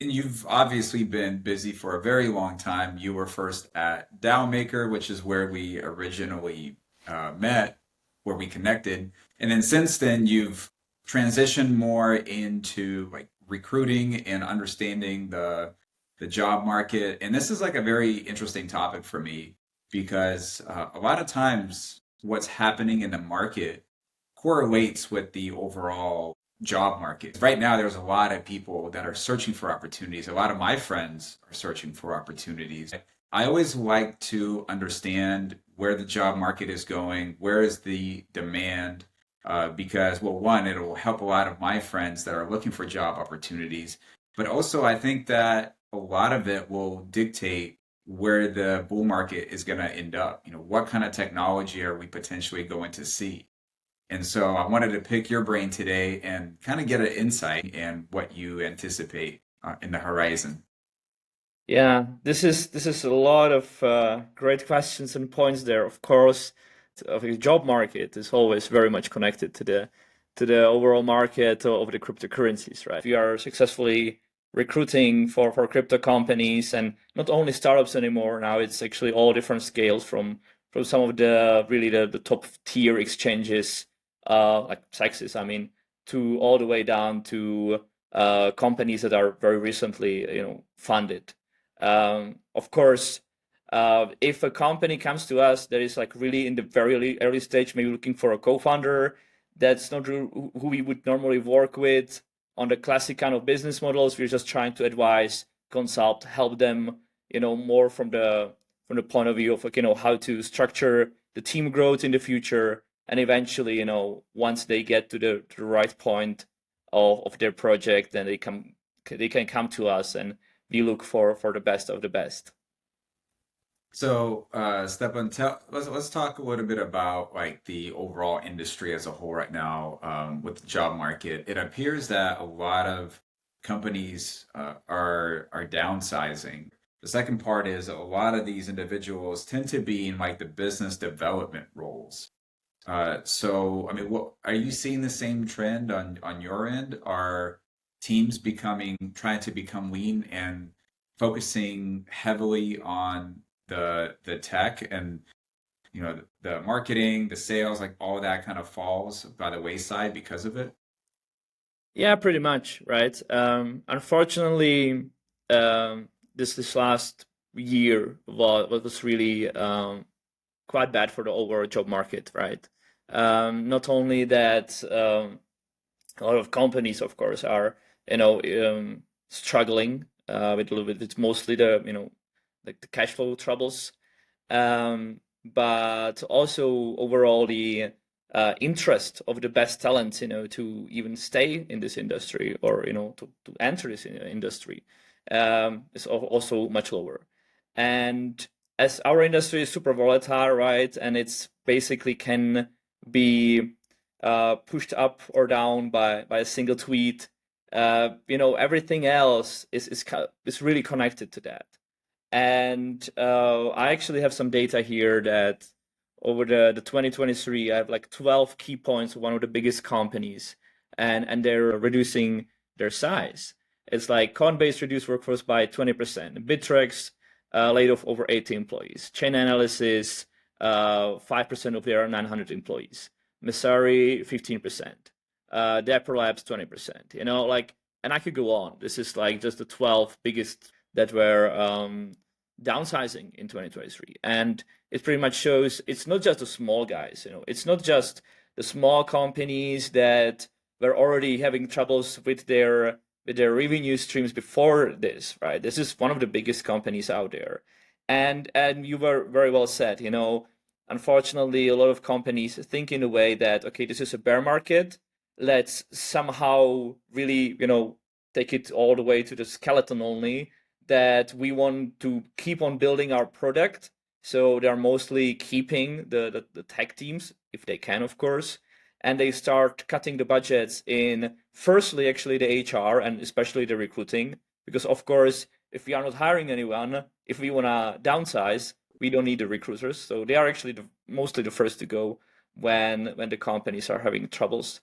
And you've obviously been busy for a very long time. You were first at Maker, which is where we originally met, where we connected. And then since then, you've transitioned more into like recruiting and understanding the job market. And this is like a very interesting topic for me because a lot of times what's happening in the market correlates with the overall job market. Right now, there's a lot of people that are searching for opportunities. A lot of my friends are searching for opportunities. I always like to understand where the job market is going, where is the demand, because, well, one, it'll help a lot of my friends that are looking for job opportunities. But also, I think that a lot of it will dictate where the bull market is going to end up. What kind of technology are we potentially going to see? And so I wanted to pick your brain today and kind of get an insight in what you anticipate in the horizon. Yeah, this is a lot of great questions and points there. Of course, of the job market is always very much connected to the overall market of the cryptocurrencies, right? If you are successfully recruiting for crypto companies and not only startups anymore, now it's actually all different scales from some of the really the top tier exchanges, like Texas, I mean, to all the way down to companies that are very recently, funded. Of course, if a company comes to us that is like really in the very early stage, maybe looking for a co-founder, that's not who we would normally work with on the classic kind of business models. We're just trying to advise, consult, help them, more from the point of view of like, how to structure the team growth in the future, and eventually, once they get to the right point of their project, then they can come to us and we look for the best of the best. So, Stephan, let's talk a little bit about like the overall industry as a whole right now with the job market. It appears that a lot of companies are downsizing. The second part is a lot of these individuals tend to be in like the business development roles. So, I mean, what are you seeing the same trend on your end? Are teams trying to become lean and focusing heavily on the tech and the marketing, the sales, like all that kind of falls by the wayside because of it? Yeah, pretty much, right? Unfortunately, this last year was really quite bad for the overall job market, right? Not only that, a lot of companies, of course, are struggling with a little bit. It's mostly the like the cash flow troubles, but also overall the interest of the best talents, to even stay in this industry or to enter this industry is also much lower. And as our industry is super volatile, right, and it's basically can be pushed up or down by a single tweet. Everything else is really connected to that. And I actually have some data here that over the 2023, I have like 12 key points of one of the biggest companies, and they're reducing their size. It's like Coinbase reduced workforce by 20%. Bittrex laid off over 80 employees. Chain Analysis, 5% of their 900 employees. Messari, 15%. Dapper Labs, 20%. And I could go on. This is like just the 12 biggest that were downsizing in 2023. And it pretty much shows it's not just the small guys, it's not just the small companies that were already having troubles with their revenue streams before this, right? This is one of the biggest companies out there. And you were very well said, unfortunately, a lot of companies think in a way that, okay, this is a bear market. Let's somehow really, take it all the way to the skeleton only, that we want to keep on building our product. So they're mostly keeping the tech teams, if they can, of course. And they start cutting the budgets in, firstly, actually, the HR and especially the recruiting. Because, of course, if we are not hiring anyone, if we want to downsize, we don't need the recruiters. So they are actually mostly the first to go when the companies are having troubles.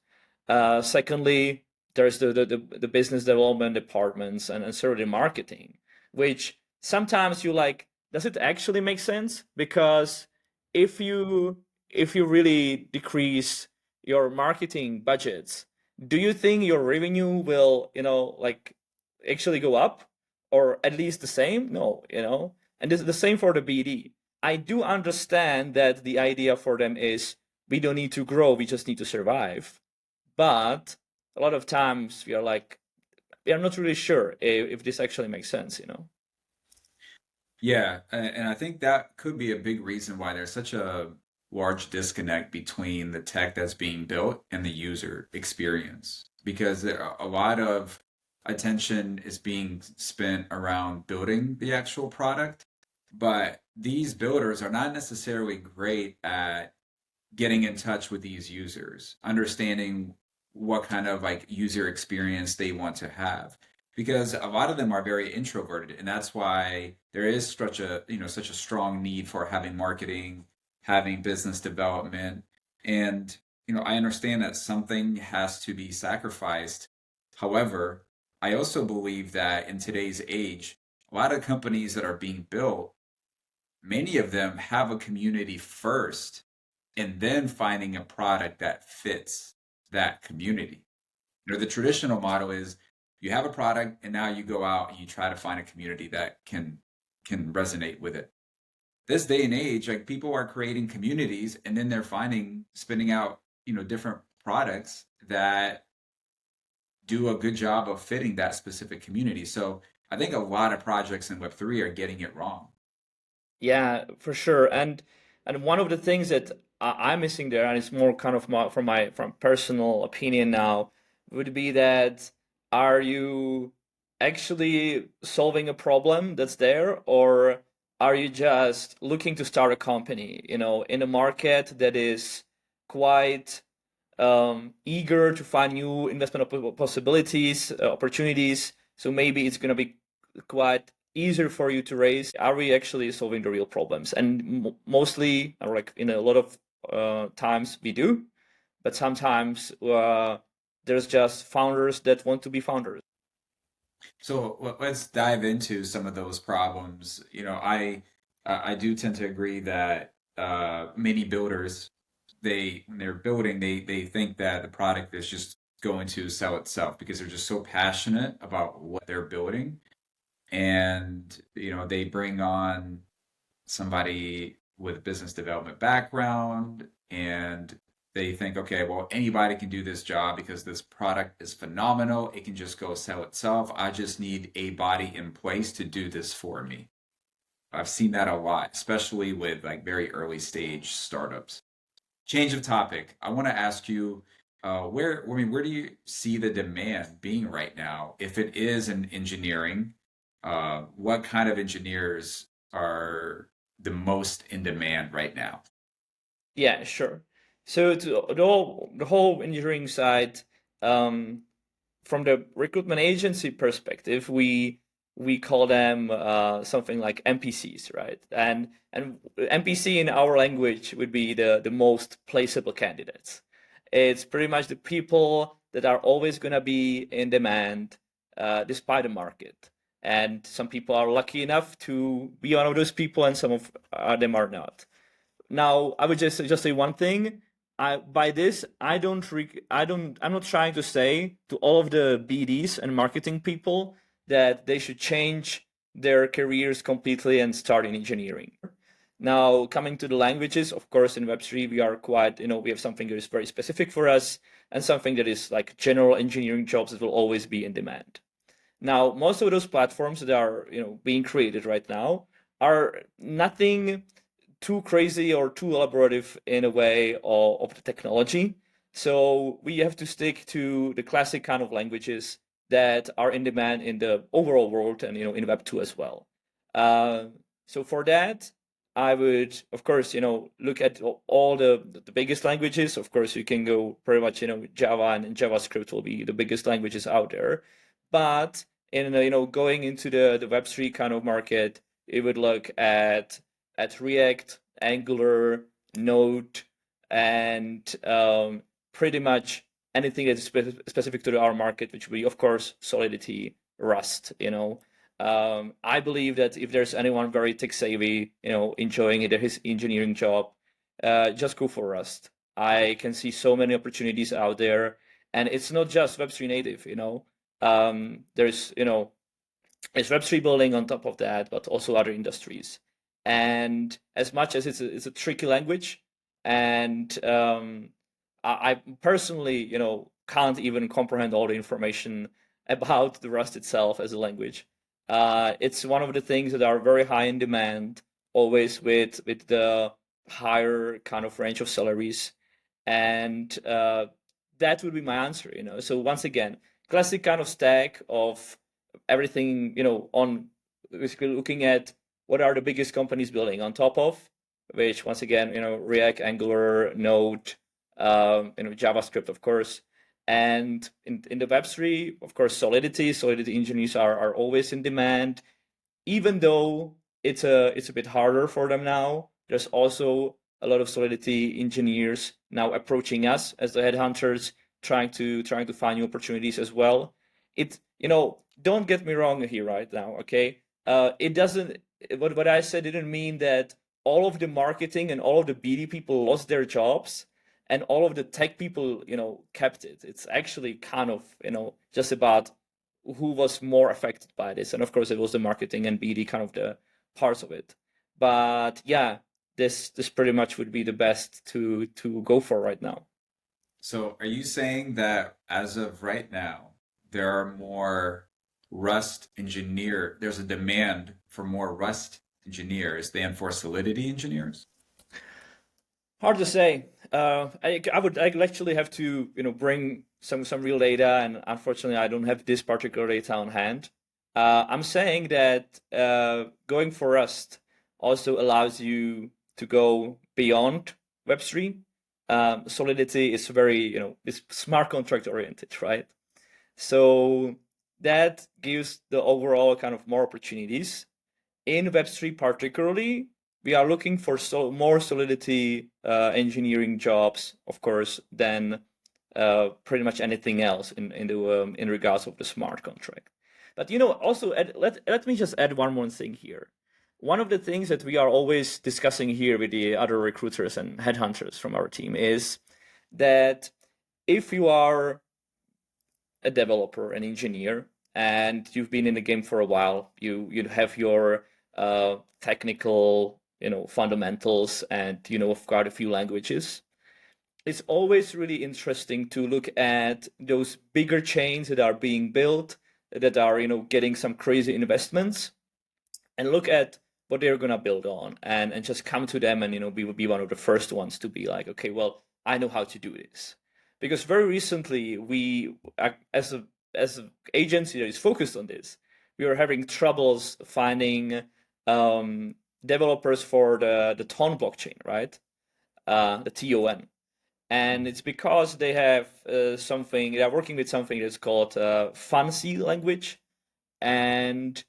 Secondly, there's the business development departments and certainly marketing, which sometimes you like, does it actually make sense? Because if you really decrease your marketing budgets, do you think your revenue will, like actually go up or at least the same? No, and this is the same for the BD. I do understand that the idea for them is we don't need to grow, we just need to survive. But a lot of times we are like, we are not really sure if this actually makes sense. Yeah, and I think that could be a big reason why there's such a large disconnect between the tech that's being built and the user experience. Because a lot of attention is being spent around building the actual product, but these builders are not necessarily great at getting in touch with these users, understanding what kind of like user experience they want to have. Because a lot of them are very introverted, and that's why there is such a strong need for having marketing, having business development, and I understand that something has to be sacrificed. However, I also believe that in today's age, a lot of companies that are being built, many of them have a community first and then finding a product that fits that community. The traditional model is you have a product and now you go out and you try to find a community that can resonate with it. This day and age, like people are creating communities and then they're spinning out, different products that do a good job of fitting that specific community. So I think a lot of projects in Web3 are getting it wrong. Yeah, for sure. And one of the things that I'm missing there, and it's more kind of from personal opinion now, would be that are you actually solving a problem that's there, or are you just looking to start a company, in a market that is quite eager to find new investment possibilities, opportunities. So maybe it's going to be quite easier for you to raise. Are we actually solving the real problems? And mostly, or like in a lot of times, we do, but sometimes there's just founders that want to be founders. So let's dive into some of those problems. I do tend to agree that many builders, when they're building, they think that the product is just going to sell itself because they're just so passionate about what they're building, and they bring on somebody with a business development background, and they think, okay, well, anybody can do this job because this product is phenomenal. It can just go sell itself. I just need a body in place to do this for me. I've seen that a lot, especially with like very early stage startups. Change of topic. I want to ask you, where do you see the demand being right now? If it is in engineering, what kind of engineers are the most in demand right now? Yeah, sure. So the whole engineering side, um, from the recruitment agency perspective, we call them something like NPCs, right? And NPC in our language would be the most placeable candidates. It's pretty much the people that are always gonna be in demand, despite the market. And some people are lucky enough to be one of those people, and some of them are not. Now, I would just say one thing. By this, I'm not trying to say to all of the BDs and marketing people that they should change their careers completely and start in engineering. Now, coming to the languages, of course, in Web3, we are quite, we have something that is very specific for us and something that is like general engineering jobs that will always be in demand. Now, most of those platforms that are, being created right now are nothing too crazy or too elaborative in a way of the technology. So we have to stick to the classic kind of languages that are in demand in the overall world and in Web 2 as well. Uh, so for that, I would, of course, look at all the biggest languages. Of course, you can go pretty much, Java and JavaScript will be the biggest languages out there. But in going into the Web3 kind of market, it would look at React, Angular, Node, and pretty much anything that's specific to our market, which would be, of course, Solidity, Rust, I believe that if there's anyone very tech savvy, enjoying his engineering job, just go for Rust. I can see so many opportunities out there, and it's not just Web3 native, there's, it's Web3 building on top of that, but also other industries. And as much as it's a tricky language, and I personally, can't even comprehend all the information about the Rust itself as a language. It's one of the things that are very high in demand, always with the higher kind of range of salaries, and that would be my answer. So once again, classic kind of stack of everything, on basically looking at what are the biggest companies building on top of, which once again, React, Angular, Node, JavaScript, of course. And in the Web3, of course, Solidity engineers are always in demand, even though it's a bit harder for them now. There's also a lot of Solidity engineers now approaching us as the headhunters, trying to find new opportunities as well. It don't get me wrong here right now, okay? It doesn't. What I said didn't mean that all of the marketing and all of the BD people lost their jobs and all of the tech people, kept it. It's actually kind of, just about who was more affected by this. And of course, it was the marketing and BD kind of the parts of it. But yeah, this pretty much would be the best to go for right now. So are you saying that as of right now, there are more there's a demand for more Rust engineers than for Solidity engineers? Hard to say. I would actually have to bring some real data, and unfortunately, I don't have this particular data on hand. I'm saying that going for Rust also allows you to go beyond Web3. Solidity is very is smart contract oriented, right? So that gives the overall kind of more opportunities in Web3 particularly. We are looking for more Solidity engineering jobs, of course, than pretty much anything else in regards of the smart contract. But also let me just add one more thing here. One of the things that we are always discussing here with the other recruiters and headhunters from our team is that if you are a developer, an engineer, and you've been in the game for a while, you have your technical fundamentals, and have got a few languages. It's always really interesting to look at those bigger chains that are being built, that are getting some crazy investments, and look at what they're gonna build on, and just come to them, and we would be one of the first ones to be like, okay, well, I know how to do this. Because very recently, as an agency that is focused on this, we were having troubles finding developers for the Ton blockchain, right? The TON. And it's because they have they are working with something that's called fancy language. And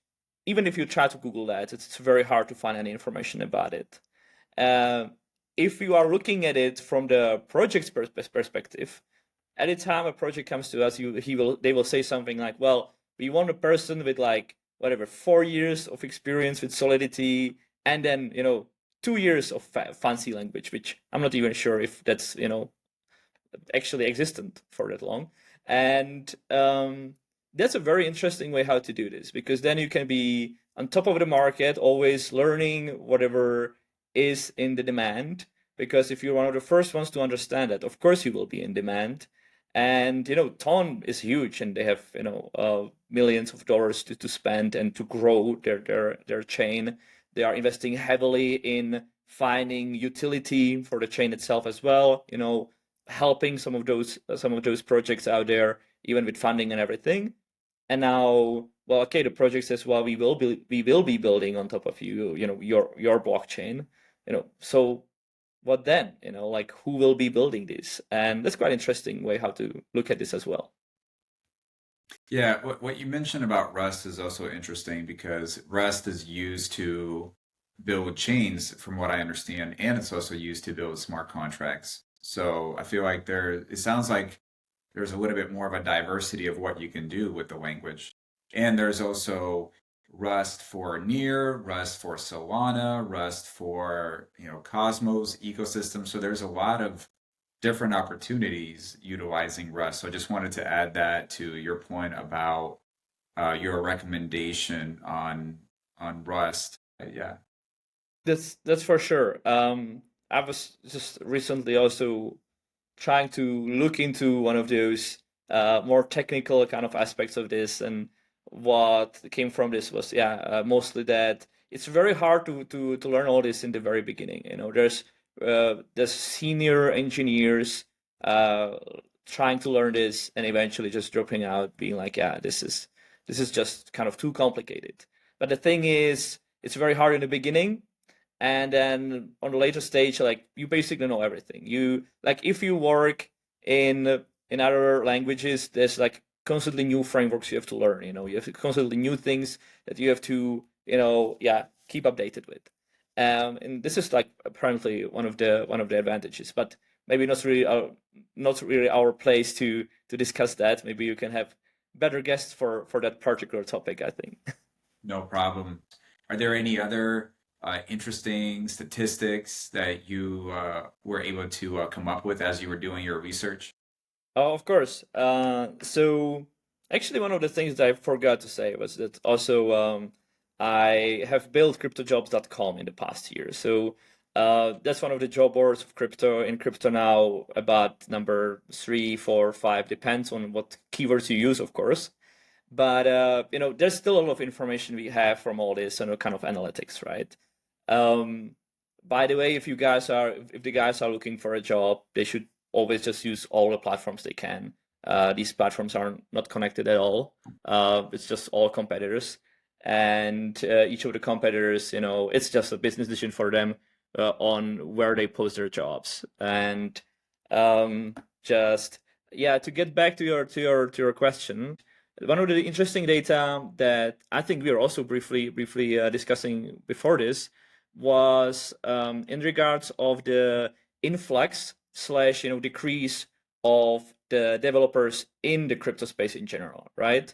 even if you try to Google that, it's very hard to find any information about it. Uh, if you are looking at it from the project's perspective, any time a project comes to us, they will say something like, "Well, we want a person with like whatever 4 years of experience with Solidity, and then 2 years of fancy language," which I'm not even sure if that's actually existent for that long. And that's a very interesting way how to do this, because then you can be on top of the market, always learning whatever is in the demand. Because if you're one of the first ones to understand that, of course you will be in demand. And Ton is huge, and they have millions of dollars to spend and to grow their chain. They are investing heavily in finding utility for the chain itself as well. Helping some of those projects out there, even with funding and everything. And now, well, okay, the project says, well, we will be building on top of your blockchain. So what then? Like, who will be building this? And that's quite interesting way how to look at this as well. Yeah, what you mentioned about Rust is also interesting because Rust is used to build chains, from what I understand, and it's also used to build smart contracts. So I feel like it sounds like there's a little bit more of a diversity of what you can do with the language. And there's also Rust for Near, Rust for Solana, Rust for, Cosmos ecosystem. So there's a lot of different opportunities utilizing Rust. So I just wanted to add that to your point about your recommendation on Rust. Yeah. That's for sure. I was just recently also trying to look into one of those more technical kind of aspects of this, and what came from this was mostly that it's very hard to learn all this in the very beginning. There's senior engineers uh, trying to learn this and eventually just dropping out, being like, yeah, this is just kind of too complicated. But the thing is, it's very hard in the beginning, and then on the later stage, like, you basically know everything. You like, if you work in other languages, there's like constantly new frameworks you have to learn. You have constantly new things that you have to, keep updated with. And this is like apparently one of the advantages, but maybe not really our place to discuss that. Maybe you can have better guests for that particular topic, I think. No problem. Are there any other interesting statistics that you were able to come up with as you were doing your research? Oh, of course. So actually, one of the things that I forgot to say was that also I have built cryptojobs.com in the past year. So that's one of the job boards of crypto in crypto now, about number 3, 4, 5, depends on what keywords you use, of course. But there's still a lot of information we have from all this and kind of analytics, right? Um, by the way, if the guys are looking for a job, they should always just use all the platforms they can. These platforms are not connected at all. It's just all competitors, and each of the competitors, it's just a business decision for them on where they post their jobs. And just yeah, to get back to your question, one of the interesting data that I think we are also briefly discussing before this was in regards of the influx slash decrease of the developers in the crypto space in general, right?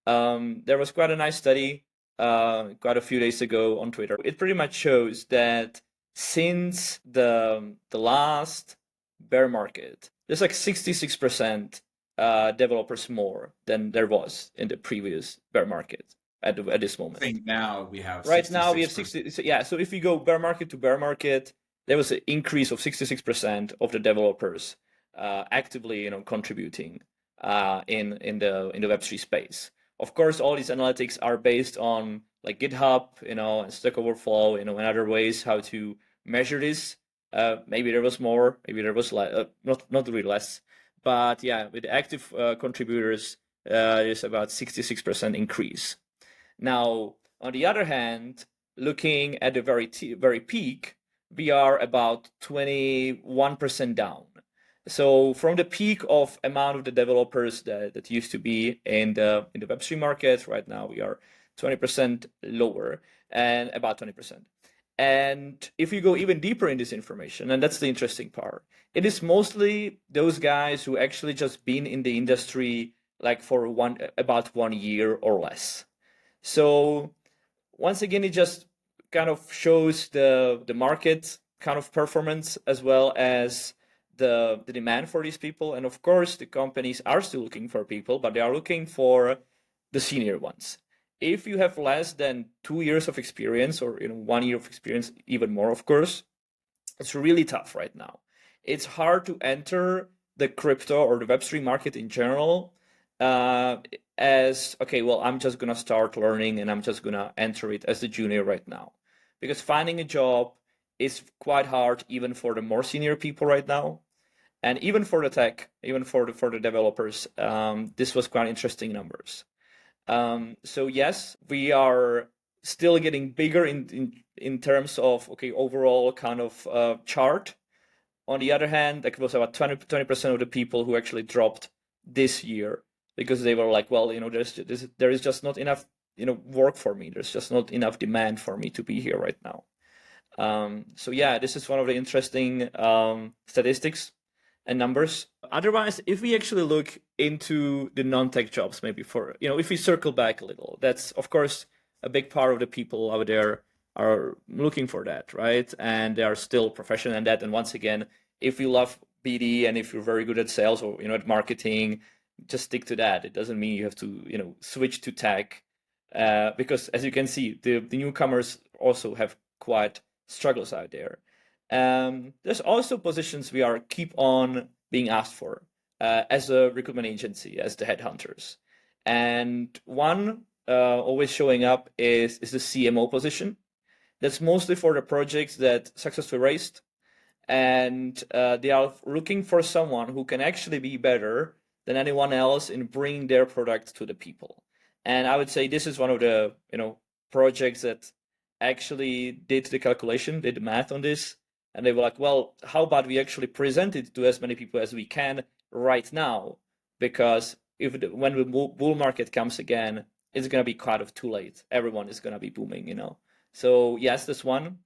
There was quite a nice study quite a few days ago on Twitter. It pretty much shows that since the last bear market, there's like 66% developers more than there was in the previous bear market at this I moment. think now we have Right now we have 66%. 60. So yeah, so if you go bear market to bear market, there was an increase of 66% of the developers actively, contributing in the Web3 space. Of course, all these analytics are based on like GitHub, and Stack Overflow, and other ways how to measure this. Maybe there was more, maybe there was less, not really less, but yeah, with active contributors, there's about 66% increase. Now, on the other hand, looking at the very peak, we are about 21% down. So from the peak of amount of the developers that used to be in the Web3 market, right now we are 20% lower, and about 20%. And if you go even deeper in this information, and that's the interesting part, it is mostly those guys who actually just been in the industry like for about 1 year or less. So once again, it just kind of shows the market kind of performance, as well as the demand for these people. And of course, the companies are still looking for people, but they are looking for the senior ones. If you have less than 2 years of experience, or 1 year of experience, even more, of course, it's really tough right now. It's hard to enter the crypto or the Web3 market in general, uh, as okay, well, I'm just gonna start learning and I'm just gonna enter it as a junior right now. Because finding a job is quite hard even for the more senior people right now. And even for the tech, even for the developers, this was quite interesting numbers. So yes, we are still getting bigger in terms of okay overall kind of chart. On the other hand, like, it was about 20% of the people who actually dropped this year because they were like, well, there is just not enough work for me. There's just not enough demand for me to be here right now. So yeah, this is one of the interesting statistics. and numbers. Otherwise, if we actually look into the non-tech jobs, maybe for, if we circle back a little, that's of course a big part of the people out there are looking for that, right? And they are still professional in that. And once again, if you love BD and if you're very good at sales or at marketing, just stick to that. It doesn't mean you have to switch to tech, because as you can see, the newcomers also have quite struggles out there. There's also positions we are keep on being asked for as a recruitment agency, as the headhunters. And one always showing up is the CMO position. That's mostly for the projects that successfully raised, and they are looking for someone who can actually be better than anyone else in bringing their product to the people. And I would say this is one of the projects that actually did the calculation, did the math on this, and they were like, well, how about we actually present it to as many people as we can right now, because when the bull market comes again, it's going to be kind of too late. Everyone is going to be booming. So yes, that's one.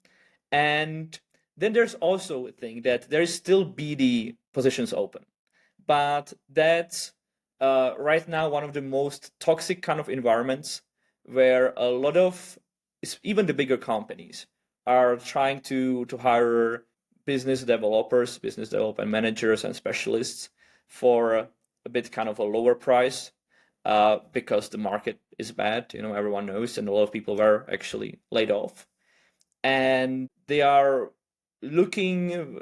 And then there's also a thing that there is still BD positions open, but that's right now one of the most toxic kind of environments where a lot of even the bigger companies are trying to hire business developers, business development managers, and specialists for a bit kind of a lower price, because the market is bad. Everyone knows, and a lot of people were actually laid off, and they are looking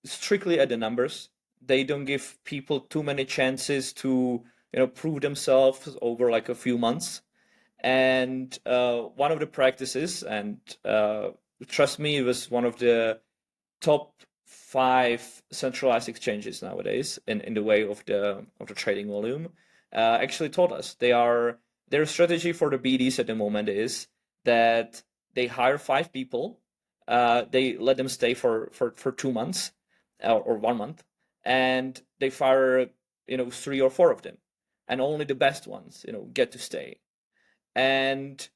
strictly at the numbers. They don't give people too many chances to prove themselves over like a few months. And one of the practices, and trust me, it was one of the top 5 centralized exchanges nowadays in the way of the trading volume, actually told us their strategy for the BDs at the moment is that they hire 5 people, they let them stay for 2 months, or 1 month, and they fire 3 or 4 of them, and only the best ones get to stay. And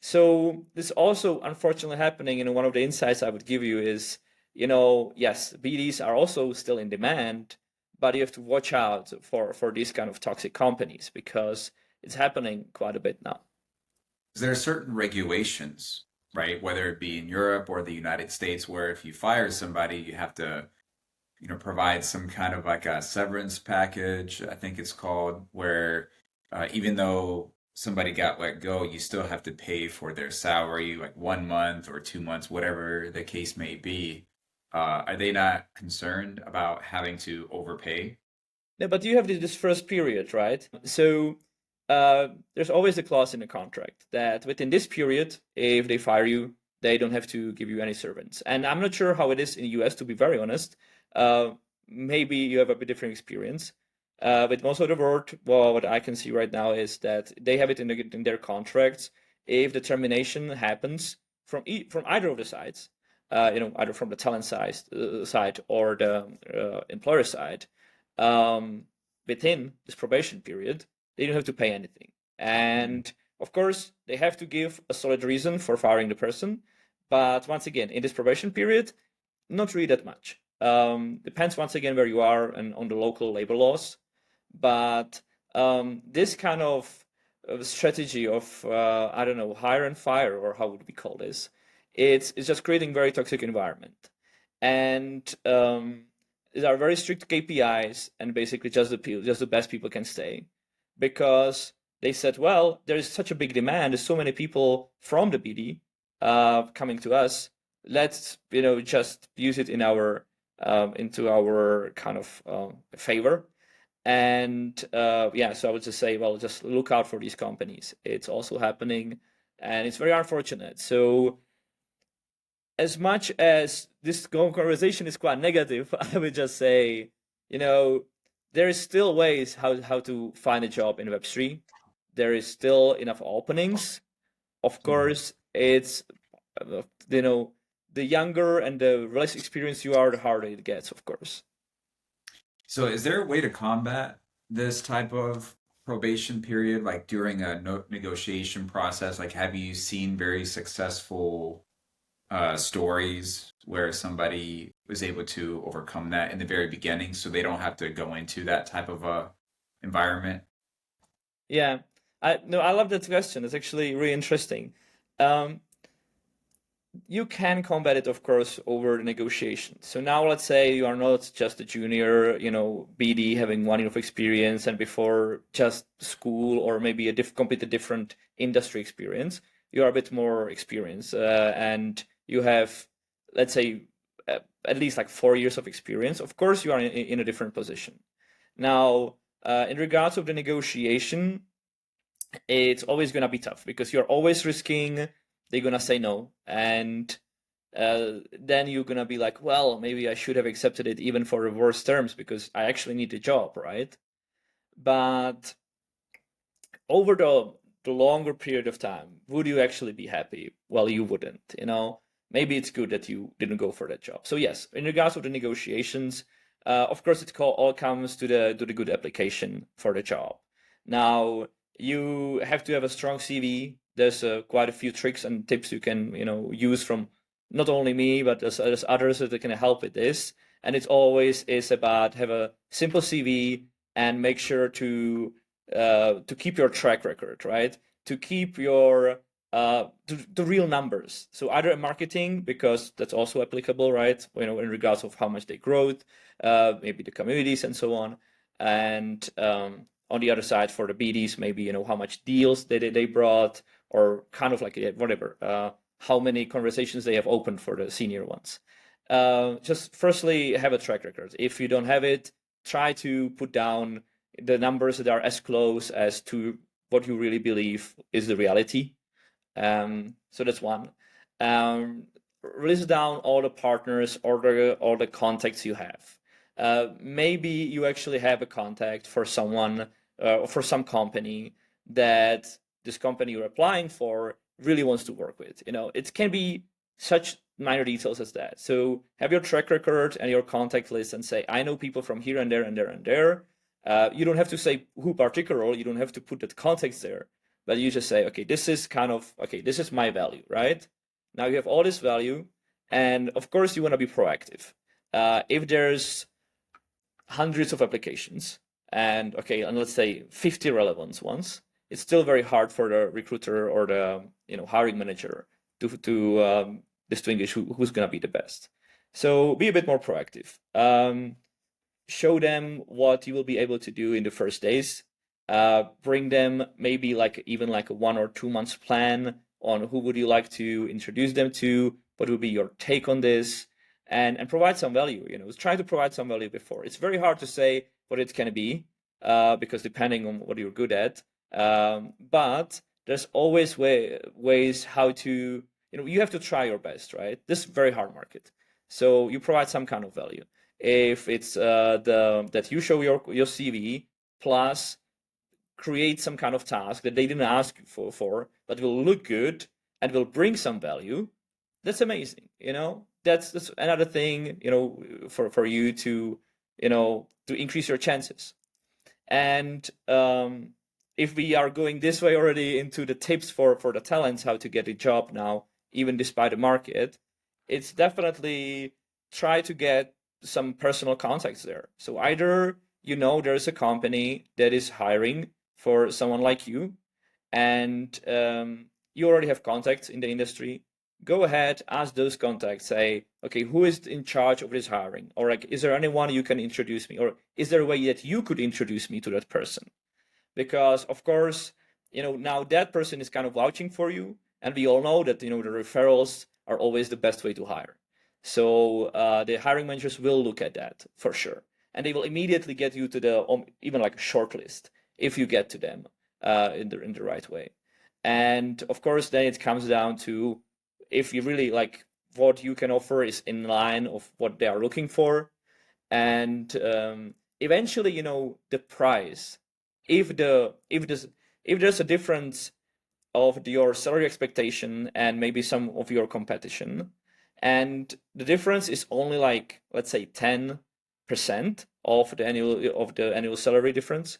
so this also unfortunately happening. One of the insights I would give you is, yes, BDs are also still in demand, but you have to watch out for these kind of toxic companies, because it's happening quite a bit now. There are certain regulations, right? Whether it be in Europe or the United States, where if you fire somebody, you have to, provide some kind of like a severance package, I think it's called, where even though somebody got let go, you still have to pay for their salary, like 1 month or 2 months, whatever the case may be. Are they not concerned about having to overpay? No, but you have this first period, right? So there's always a clause in the contract that within this period, if they fire you, they don't have to give you any servants. And I'm not sure how it is in the US, to be very honest. Uh, Maybe you have a bit different experience. But most of the world, well, what I can see right now is that they have it in their contracts. If the termination happens from either of the sides, either from the talent side or the employer side, um, within this probation period, they don't have to pay anything. And of course, they have to give a solid reason for firing the person. But once again, in this probation period, not really that much. Depends once again where you are and on the local labor laws. But this kind of strategy of I don't know, hire and fire, or how would we call this? It's just creating very toxic environment, and there are very strict KPIs, and basically just the best people can stay, because they said, well, there is such a big demand. There's so many people from the BD coming to us. Let's just use it in our into our kind of favor. And yeah, so I would just say, well, just look out for these companies. It's also happening, and it's very unfortunate. So as much as this conversation is quite negative, I would just say, there is still ways how to find a job in Web3. There is still enough openings. Of course, it's you know the younger and the less experienced you are, the harder it gets, of course. So, is there a way to combat this type of probation period, like during a no negotiation process? Like, have you seen very successful stories where somebody was able to overcome that in the very beginning so they don't have to go into that type of environment? Yeah, I no, I love that question. It's actually really interesting. Um, you can combat it, of course, over the negotiation. So now let's say you are not just a junior, BD having 1 year of experience and before just school or maybe a completely different industry experience. You are a bit more experienced and you have, let's say, at least like 4 years of experience. Of course, you are in a different position. Now, in regards of the negotiation, it's always going to be tough because you're always risking they're going to say no. And then you're going to be like, well, maybe I should have accepted it even for the worst terms because I actually need the job, right? But over the longer period of time, would you actually be happy? Well, you wouldn't. Maybe it's good that you didn't go for that job. So yes, in regards to the negotiations, of course, all comes to the good application for the job. Now, you have to have a strong CV. There's quite a few tricks and tips you can use from not only me but there's others that can help with this. And it always is about have a simple CV and make sure to keep your track record, right? To keep your the real numbers. So either in marketing, because that's also applicable, right? In regards of how much they growth, maybe the communities and so on, and on the other side for the BDs, maybe how much deals they brought, or kind of like whatever, how many conversations they have opened for the senior ones. Just firstly have a track record. If you don't have it, try to put down the numbers that are as close as to what you really believe is the reality. So that's one. List down all the partners or all the contacts you have. Maybe you actually have a contact for someone for some company that this company you're applying for really wants to work with. It can be such minor details as that. So have your track record and your contact list and say, I know people from here and there and there and there. You don't have to say who particular, you don't have to put that context there, but you just say, okay, this is my value, right? Now you have all this value, and of course you want to be proactive. If there's hundreds of applications, and let's say 50 relevant ones, it's still very hard for the recruiter or the hiring manager to distinguish who's going to be the best. So be a bit more proactive. Show them what you will be able to do in the first days. Bring them maybe even a 1 or 2 months plan on who would you like to introduce them to, what would be your take on this, and provide some value. Try to provide some value before. It's very hard to say what it can be because depending on what you're good at, but there's always ways how to you have to try your best, right? This is a very hard market, so you provide some kind of value. If it's that you show your CV plus create some kind of task that they didn't ask you for but will look good and will bring some value, that's amazing. That's another thing for you to to increase your chances. And if we are going this way already into the tips for the talents how to get a job now, even despite the market, it's definitely try to get some personal contacts there. So either there's a company that is hiring for someone like you, and you already have contacts in the industry, go ahead, ask those contacts, say, okay, who is in charge of this hiring? Or is there anyone you can introduce me? Or is there a way that you could introduce me to that person? Because of course, now that person is kind of vouching for you, and we all know that, the referrals are always the best way to hire. So the hiring managers will look at that for sure. And they will immediately get you to the, even like a short list if you get to them in the right way. And of course, then it comes down to if you really what you can offer is in line of what they are looking for. And eventually, the price, if there's a difference of your salary expectation and maybe some of your competition, and the difference is only let's say 10% of the annual salary difference,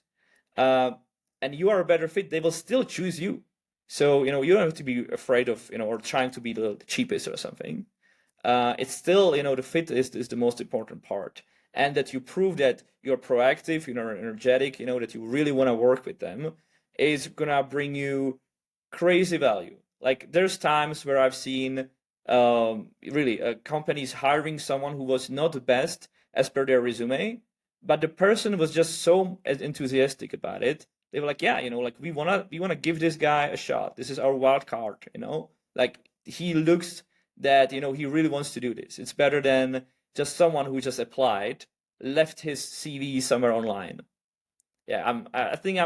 and you are a better fit, they will still choose you. So you don't have to be afraid of or trying to be the cheapest or something. it's still, the fit is the most important part. And that you prove that you're proactive, you're energetic, that you really want to work with them is gonna bring you crazy value. Like there's times where I've seen really companies hiring someone who was not the best as per their resume, but the person was just so enthusiastic about it. They were like, yeah, like we wanna give this guy a shot. This is our wild card, like he looks that he really wants to do this. It's better than just someone who just applied, left his CV somewhere online. Yeah, I think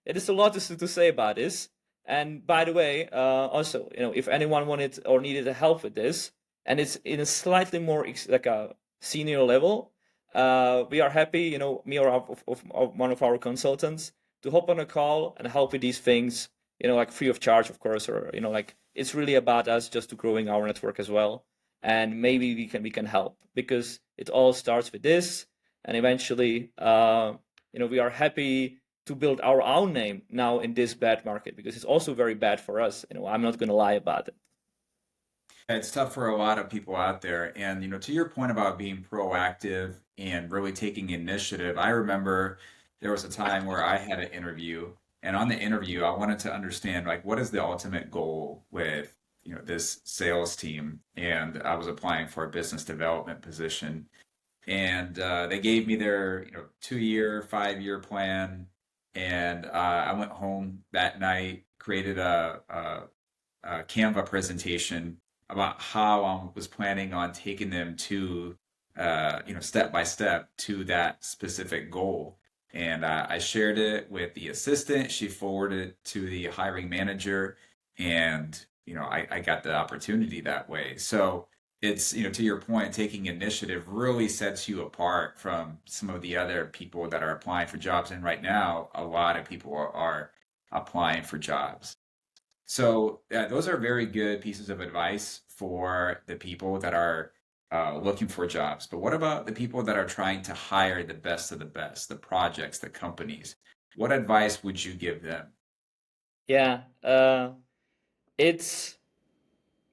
it is a lot to say about this. And by the way, also, if anyone wanted or needed help with this, and it's in a slightly more like a senior level, we are happy, me or of one of our consultants, to hop on a call and help with these things, like free of charge, of course, or like it's really about us just to growing our network as well, and maybe we can help because it all starts with this, and eventually, we are happy to build our own name now in this bad market because it's also very bad for us. I'm not going to lie about it. It's tough for a lot of people out there. And, to your point about being proactive and really taking initiative, I remember there was a time where I had an interview, and on the interview, I wanted to understand, like, what is the ultimate goal with, this sales team? And I was applying for a business development position. And they gave me their 2-year, 5-year plan, and I went home that night, created a Canva presentation about how I was planning on taking them to step by step to that specific goal. And I shared it with the assistant. She forwarded it to the hiring manager, and I got the opportunity that way. So it's, to your point, taking initiative really sets you apart from some of the other people that are applying for jobs. And right now, a lot of people are applying for jobs. So those are very good pieces of advice for the people that are looking for jobs. But what about the people that are trying to hire the best of the best, the projects, the companies? What advice would you give them? Yeah, it's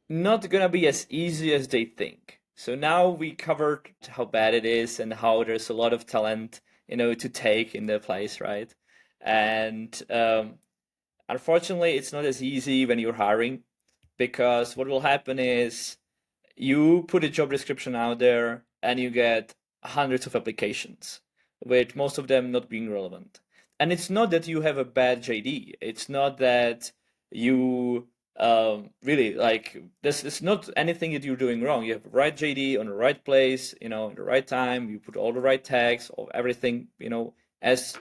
not gonna be as easy as they think. So now we covered how bad it is and how there's a lot of talent, to take in the place, right? And unfortunately, it's not as easy when you're hiring because what will happen is you put a job description out there and you get hundreds of applications, with most of them not being relevant. And it's not that you have a bad JD. It's not that you really like this. It's not anything that you're doing wrong. You have the right JD on the right place, in the right time. You put all the right tags of everything, as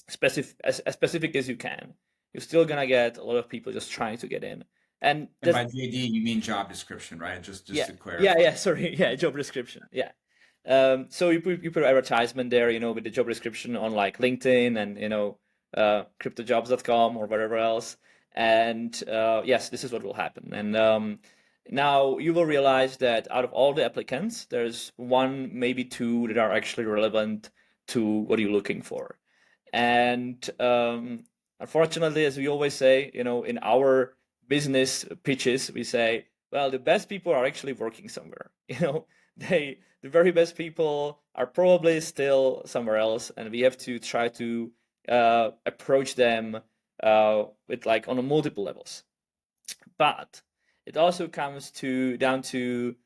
as specific as you can. You're still gonna get a lot of people just trying to get in, and And that's by JD, you mean job description, right? Just yeah, to yeah, clarify. yeah. Sorry, yeah, job description. Yeah. So you put advertisement there, with the job description on like LinkedIn and cryptojobs.com or whatever else. And yes, this is what will happen. And now you will realize that out of all the applicants, there's one, maybe two that are actually relevant to what you're looking for. And unfortunately, as we always say, in our business pitches, we say, well, the best people are actually working somewhere. The very best people are probably still somewhere else, and we have to try to approach them with like on a multiple levels. But it also comes to down to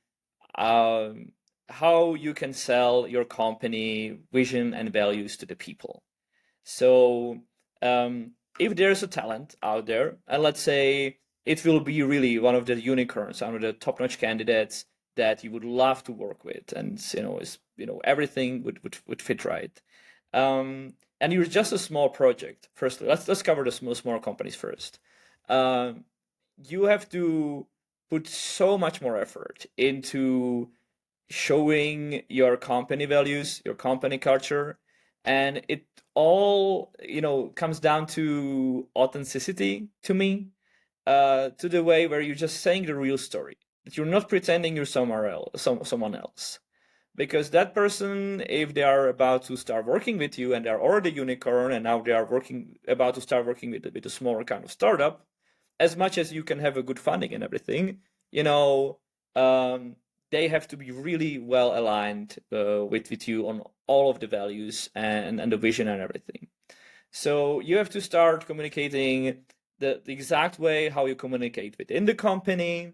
um, how you can sell your company vision and values to the people. So if there's a talent out there, and let's say it will be really one of the unicorns, one of the top-notch candidates that you would love to work with, and everything would fit right. And you're just a small project. First, let's cover the small companies first. Um, you have to put so much more effort into showing your company values, your company culture, and it all comes down to authenticity to me, to the way where you're just saying the real story, that you're not pretending you're somewhere else, someone else. Because that person, if they are about to start working with you and they're already unicorn and now they are about to start working with a smaller kind of startup, as much as you can have a good funding and everything, you know, um, they have to be really well aligned with you on all of the values and the vision and everything. So you have to start communicating the exact way how you communicate within the company,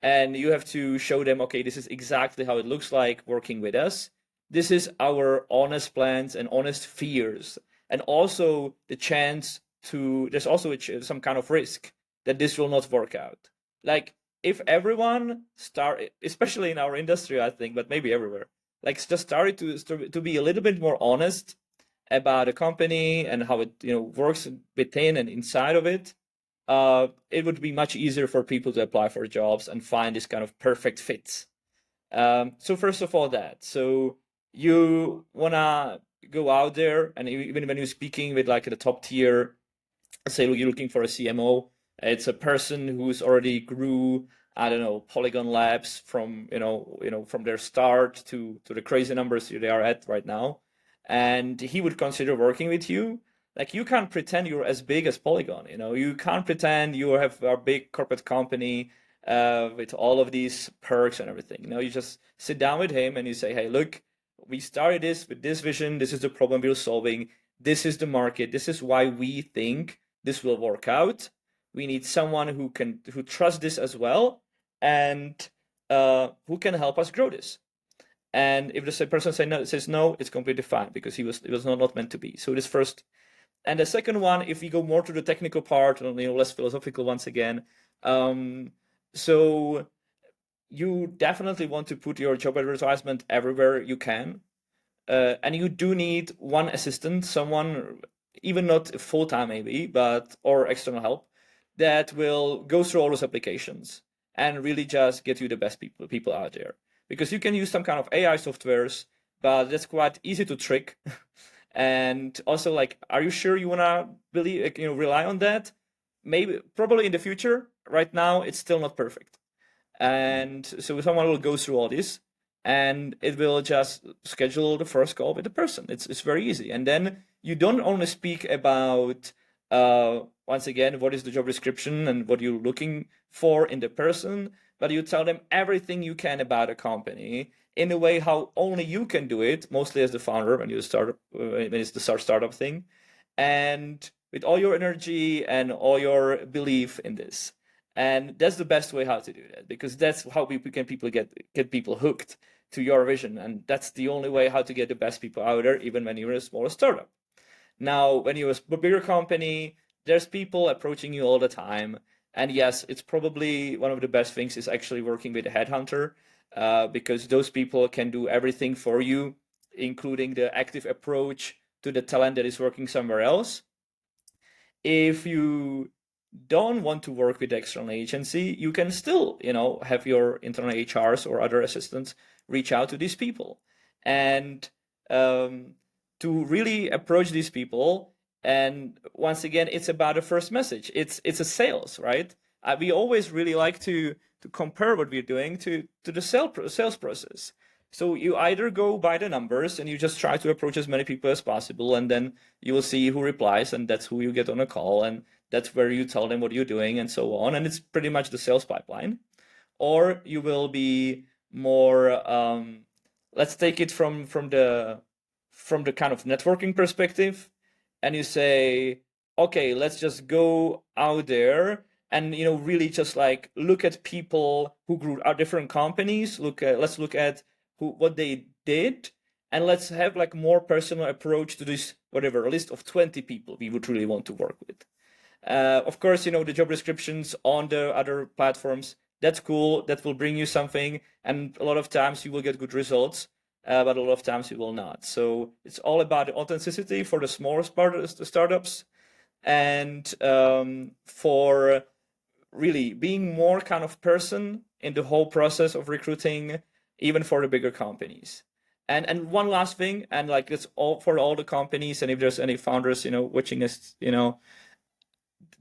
and you have to show them, okay, this is exactly how it looks like working with us. This is our honest plans and honest fears, and also the chance to, there's also some kind of risk that this will not work out. Like if everyone start, especially in our industry, I think, but maybe everywhere, like just started to be a little bit more honest about a company and how it works within and inside of it, it would be much easier for people to apply for jobs and find this kind of perfect fits. So first of all, that so you wanna go out there, and even when you're speaking with like the top tier, say you're looking for a CMO, it's a person who's already grew, I don't know, Polygon Labs from from their start to the crazy numbers they are at right now, and he would consider working with you. Like you can't pretend you're as big as Polygon. You can't pretend you have a big corporate company with all of these perks and everything. You just sit down with him and you say, hey, look, we started this with this vision. This is the problem we're solving. This is the market. This is why we think this will work out. We need someone who trusts this as well, and who can help us grow this. And if the person says no, it's completely fine, because it was not meant to be. So this first. And the second one, if we go more to the technical part, less philosophical once again, so you definitely want to put your job advertisement everywhere you can. And you do need one assistant, someone, even not full-time maybe, or external help, that will go through all those applications and really just get you the best people out there. Because you can use some kind of AI softwares, but that's quite easy to trick. And also, like, are you sure you wanna believe, rely on that? Maybe, probably in the future. Right now, it's still not perfect. And so someone will go through all this, and it will just schedule the first call with the person. It's very easy. And then you don't only speak about, once again, what is the job description and what you're looking for in the person, but you tell them everything you can about a company in a way how only you can do it, mostly as the founder when you start, when it's the startup thing, and with all your energy and all your belief in this. And that's the best way how to do that, because that's how we can people get people hooked to your vision, and that's the only way how to get the best people out there, even when you're a smaller startup. Now, when you're a bigger company, there's people approaching you all the time, and yes, it's probably one of the best things is actually working with a headhunter, because those people can do everything for you, including the active approach to the talent that is working somewhere else. If you don't want to work with the external agency, you can still, have your internal HRs or other assistants reach out to these people, and to really approach these people. And once again, it's about the first message. It's a sales, right? We always really like to compare what we're doing to the sales process. So you either go by the numbers and you just try to approach as many people as possible, and then you will see who replies, and that's who you get on a call, and that's where you tell them what you're doing and so on. And it's pretty much the sales pipeline. Or you will be more, let's take it from the kind of networking perspective, and you say, okay, let's just go out there and really just like look at people who grew our different companies. Let's look at what they did, and let's have like more personal approach to this, whatever, a list of 20 people we would really want to work with. Of course, the job descriptions on the other platforms, that's cool, that will bring you something, and a lot of times you will get good results, but a lot of times you will not. So it's all about the authenticity for the smaller startups, and for really being more kind of person in the whole process of recruiting, even for the bigger companies. And one last thing, and like it's all for all the companies, and if there's any founders watching this,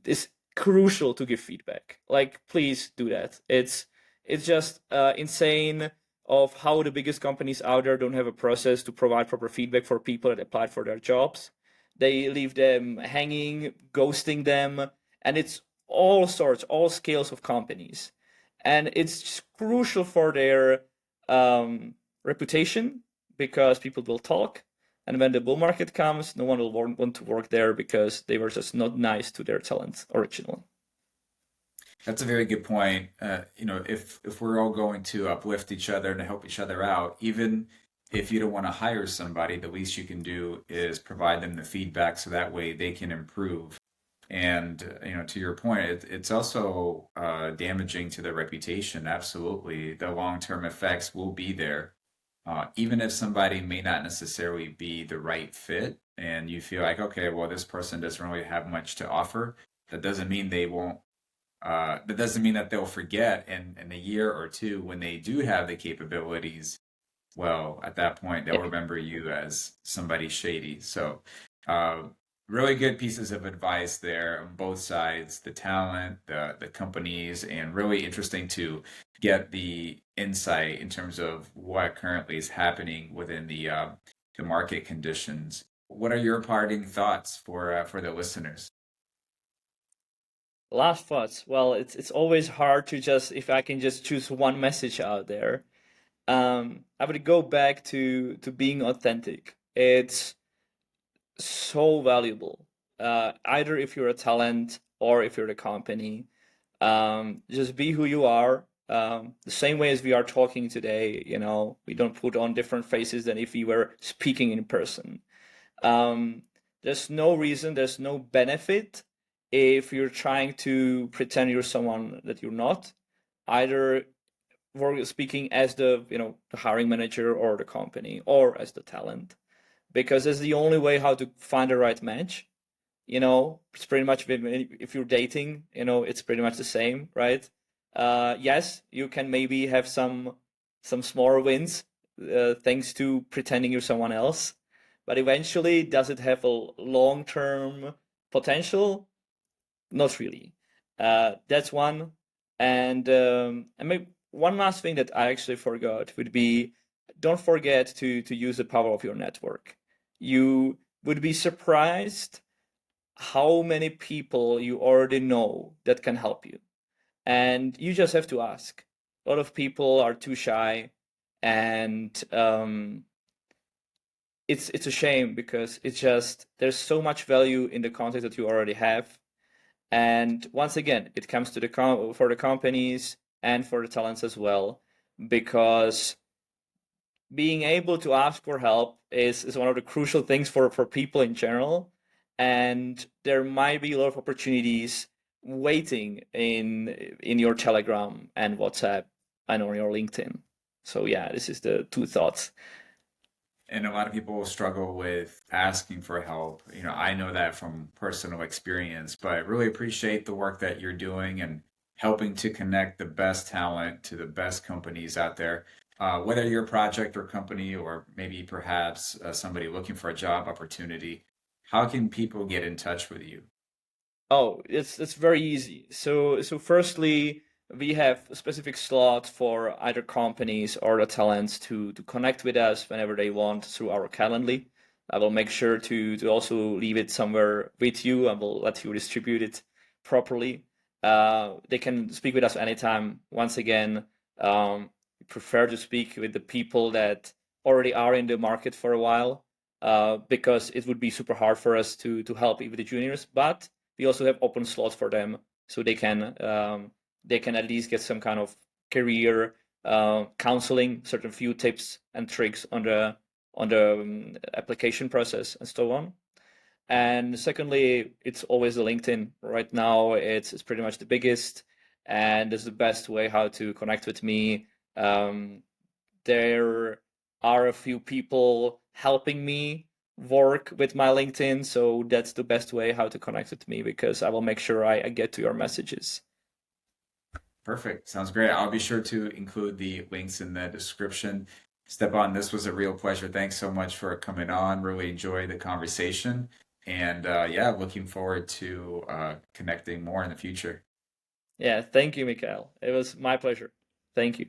it's crucial to give feedback. Like, please do that. It's just insane of how the biggest companies out there don't have a process to provide proper feedback for people that applied for their jobs. They leave them hanging, ghosting them, and it's all sorts, all scales of companies. And it's crucial for their reputation because people will talk. And when the bull market comes, no one will want to work there because they were just not nice to their talents originally. That's a very good point. If we're all going to uplift each other and to help each other out, even if you don't want to hire somebody, the least you can do is provide them the feedback so that way they can improve. And to your point, it's also damaging to their reputation. Absolutely, the long-term effects will be there, even if somebody may not necessarily be the right fit, and you feel like, okay, well, this person doesn't really have much to offer. That doesn't mean they won't that doesn't mean that they'll forget in a year or two when they do have the capabilities. Well, at that point, they'll Yeah. remember you as somebody shady. So, uh, really good pieces of advice there on both sides, the talent, the companies, and really interesting to get the insight in terms of what currently is happening within the market conditions. What are your parting thoughts for the listeners? Last thoughts. Well, it's always hard to just if I can just choose one message out there. I would go back to being authentic. It's so valuable. Either if you're a talent or if you're the company, just be who you are. The same way as we are talking today, we don't put on different faces than if we were speaking in person. Um, there's no reason, there's no benefit if you're trying to pretend you're someone that you're not, either for speaking as the hiring manager or the company or as the talent, because it's the only way how to find the right match. It's pretty much if you're dating, it's pretty much the same, right? Yes, you can maybe have some smaller wins thanks to pretending you're someone else, but eventually, does it have a long-term potential? Not really. That's one, and maybe one last thing that I actually forgot would be, don't forget to use the power of your network. You would be surprised how many people you already know that can help you. And you just have to ask. A lot of people are too shy, and it's a shame because it's just there's so much value in the content that you already have. And once again, it comes to for the companies and for the talents as well, because being able to ask for help is one of the crucial things for people in general. And there might be a lot of opportunities waiting in your Telegram and WhatsApp and on your LinkedIn. So yeah, this is the two thoughts. And a lot of people struggle with asking for help. I know that from personal experience, but I really appreciate the work that you're doing and helping to connect the best talent to the best companies out there. Whether you're a project or company, or maybe perhaps somebody looking for a job opportunity, how can people get in touch with you? Oh, it's very easy. So firstly, we have a specific slot for either companies or the talents to connect with us whenever they want through our Calendly. I will make sure to also leave it somewhere with you. I will let you distribute it properly. They can speak with us anytime. Once again, we prefer to speak with the people that already are in the market for a while, because it would be super hard for us to help even the juniors, but we also have open slots for them, so they can at least get some kind of career counseling, certain few tips and tricks on the application process and so on. And secondly, it's always the LinkedIn. Right now, it's pretty much the biggest, and it's the best way how to connect with me. Um, there are a few people helping me work with my LinkedIn, so that's the best way how to connect with me because I will make sure I get to your messages. Perfect. Sounds great. I'll be sure to include the links in the description. Stefan, this was a real pleasure. Thanks so much for coming on. Really enjoyed the conversation. And yeah, looking forward to connecting more in the future. Yeah, thank you, Mikhail. It was my pleasure. Thank you.